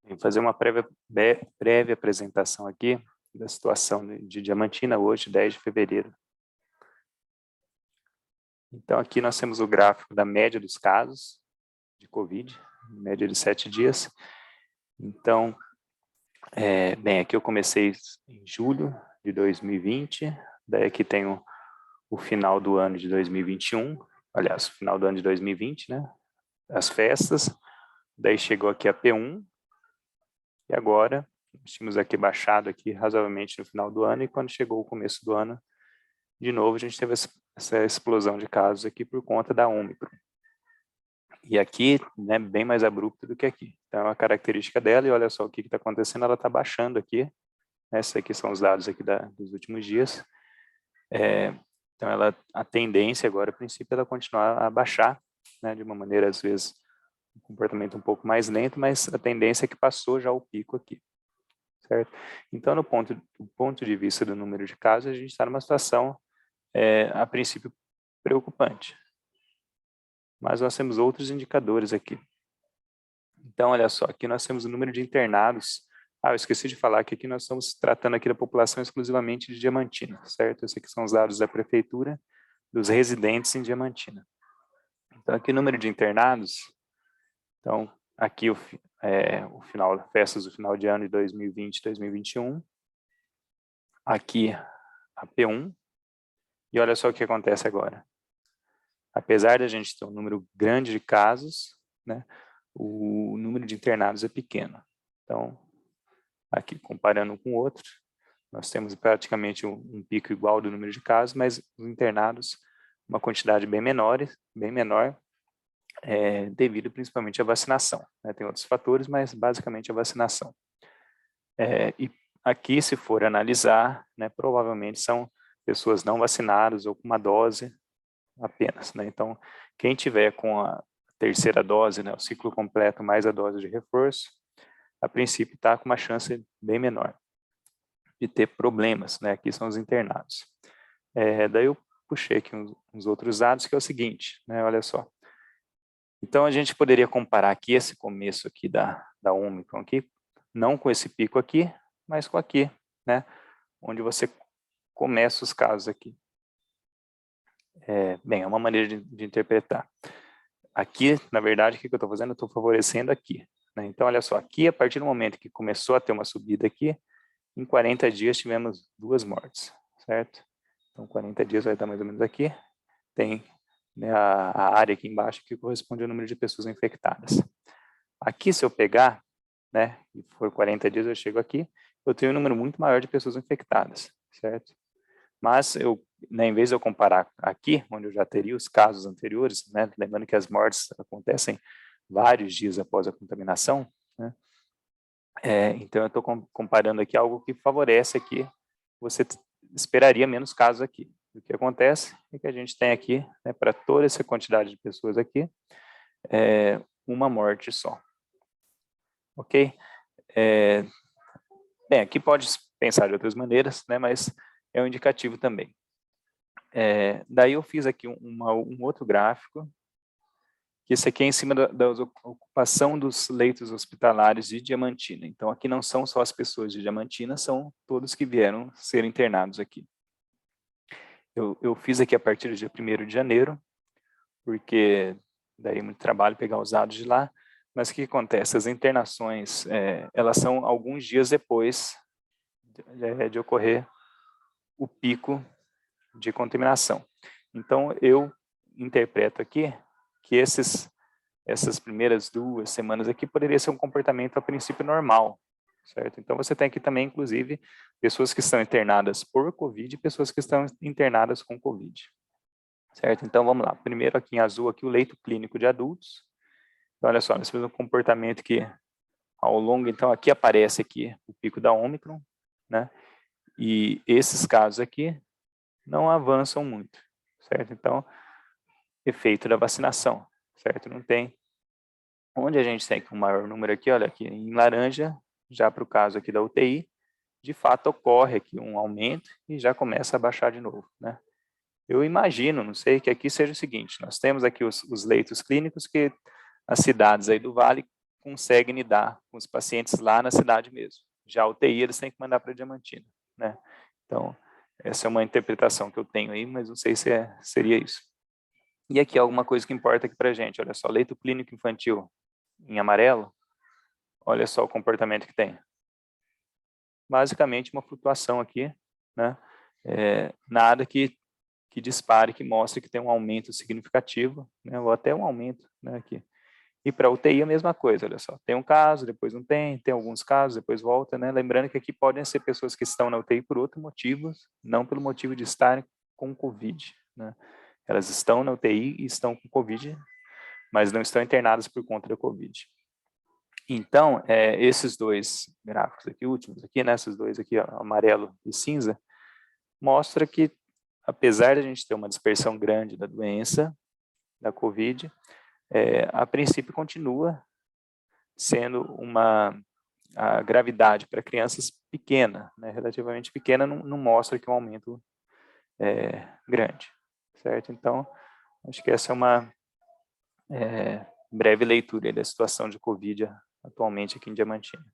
Vou fazer uma breve apresentação aqui da situação de Diamantina hoje, 10 de fevereiro. Então, aqui nós temos o gráfico da média dos casos de Covid, média de 7 dias. Então, bem, aqui eu comecei em julho de 2020, daí aqui tem o final do ano de 2021, aliás, o final do ano de 2020, né? As festas, daí chegou aqui a P1, e agora nós tínhamos aqui baixado aqui razoavelmente no final do ano, e quando chegou o começo do ano, de novo a gente teve essa explosão de casos aqui por conta da Ômicron. E aqui, né, bem mais abrupto do que aqui. Então, é uma característica dela, e olha só o que está acontecendo, ela está baixando aqui. Esses aqui são os dados aqui dos últimos dias. Então, a tendência agora, a princípio, é ela continuar a baixar, né, de uma maneira, às vezes, um comportamento um pouco mais lento, mas a tendência é que passou já o pico aqui. Certo? Então, do ponto de vista do número de casos, a gente está numa situação, a princípio, preocupante. Mas nós temos outros indicadores aqui. Então, olha só, aqui nós temos o número de internados. Eu esqueci de falar que aqui nós estamos tratando aqui da população exclusivamente de Diamantina, certo? Esses aqui são os dados da prefeitura dos residentes em Diamantina. Então, aqui o número de internados. Então, aqui o final, festas do final de ano de 2020 e 2021. Aqui a P1. E olha só o que acontece agora. Apesar de a gente ter um número grande de casos, né, o número de internados é pequeno. Então, aqui comparando um com o outro, nós temos praticamente um pico igual do número de casos, mas os internados, uma quantidade bem menor, devido principalmente à vacinação. Né? Tem outros fatores, mas basicamente a vacinação. E aqui, se for analisar, né, provavelmente são pessoas não vacinadas ou com uma dose apenas, né? Então, quem tiver com a terceira dose, né, o ciclo completo mais a dose de reforço, a princípio está com uma chance bem menor de ter problemas, né? Aqui são os internados. Daí eu puxei aqui uns outros dados, que é o seguinte, né? Olha só. Então, a gente poderia comparar aqui esse começo aqui da Ômicron aqui, não com esse pico aqui, mas com aqui, né? Onde você começa os casos aqui. Bem, é uma maneira de interpretar. Aqui, na verdade, o que eu estou fazendo? Eu estou favorecendo aqui. Né? Então, olha só, aqui, a partir do momento que começou a ter uma subida aqui, em 40 dias tivemos 2 mortes, certo? Então, 40 dias vai dar mais ou menos aqui. Tem, né, a área aqui embaixo que corresponde ao número de pessoas infectadas. Aqui, se eu pegar, né, e for 40 dias, eu chego aqui, eu tenho um número muito maior de pessoas infectadas, certo? Mas, né, em vez de eu comparar aqui, onde eu já teria os casos anteriores, né, lembrando que as mortes acontecem vários dias após a contaminação, né, então eu estou comparando aqui algo que favorece aqui, você esperaria menos casos aqui. O que acontece é que a gente tem aqui, né, para toda essa quantidade de pessoas aqui, uma morte só. Ok? Bem, aqui pode pensar de outras maneiras, né, mas é um indicativo também. Daí eu fiz aqui um outro gráfico, que esse aqui é em cima da ocupação dos leitos hospitalares de Diamantina. Então, aqui não são só as pessoas de Diamantina, são todos que vieram ser internados aqui. Eu fiz aqui a partir do dia 1º de janeiro, porque daí muito trabalho pegar os dados de lá, mas o que acontece? As internações, elas são alguns dias depois de ocorrer o pico de contaminação. Então, eu interpreto aqui que essas primeiras 2 semanas aqui poderia ser um comportamento a princípio normal, certo? Então, você tem aqui também, inclusive, pessoas que estão internadas por Covid e pessoas que estão internadas com Covid, certo? Então, vamos lá. Primeiro, aqui em azul, aqui o leito clínico de adultos. Então, olha só, nós temos um comportamento que, ao longo, então, aqui aparece aqui o pico da Ômicron, né? E esses casos aqui não avançam muito, certo? Então, efeito da vacinação, certo? Não tem. Onde a gente tem um maior número aqui, olha aqui, em laranja, já para o caso aqui da UTI, de fato ocorre aqui um aumento e já começa a baixar de novo, né? Eu imagino, não sei, que aqui seja o seguinte, nós temos aqui os leitos clínicos que as cidades aí do Vale conseguem lidar com os pacientes lá na cidade mesmo. Já a UTI eles têm que mandar para Diamantina, né? Então, essa é uma interpretação que eu tenho aí, mas não sei se seria isso. E aqui alguma coisa que importa aqui para a gente, olha só, leito clínico infantil em amarelo, olha só o comportamento que tem. Basicamente uma flutuação aqui, né? Nada que dispare, que mostre que tem um aumento significativo, né? Ou até um aumento, né, aqui. E para UTI a mesma coisa, olha só, tem um caso, depois não tem alguns casos, depois volta, né? Lembrando que aqui podem ser pessoas que estão na UTI por outros motivos, não pelo motivo de estarem com Covid, né? Elas estão na UTI e estão com Covid, mas não estão internadas por conta da Covid. Então, esses dois gráficos aqui, últimos aqui, né, esses dois aqui, ó, amarelo e cinza, mostra que, apesar de a gente ter uma dispersão grande da doença, da Covid, a princípio continua sendo a gravidade para crianças pequena, né, relativamente pequena, não mostra que um aumento grande, certo? Então, acho que essa é uma breve leitura da situação de Covid atualmente aqui em Diamantina.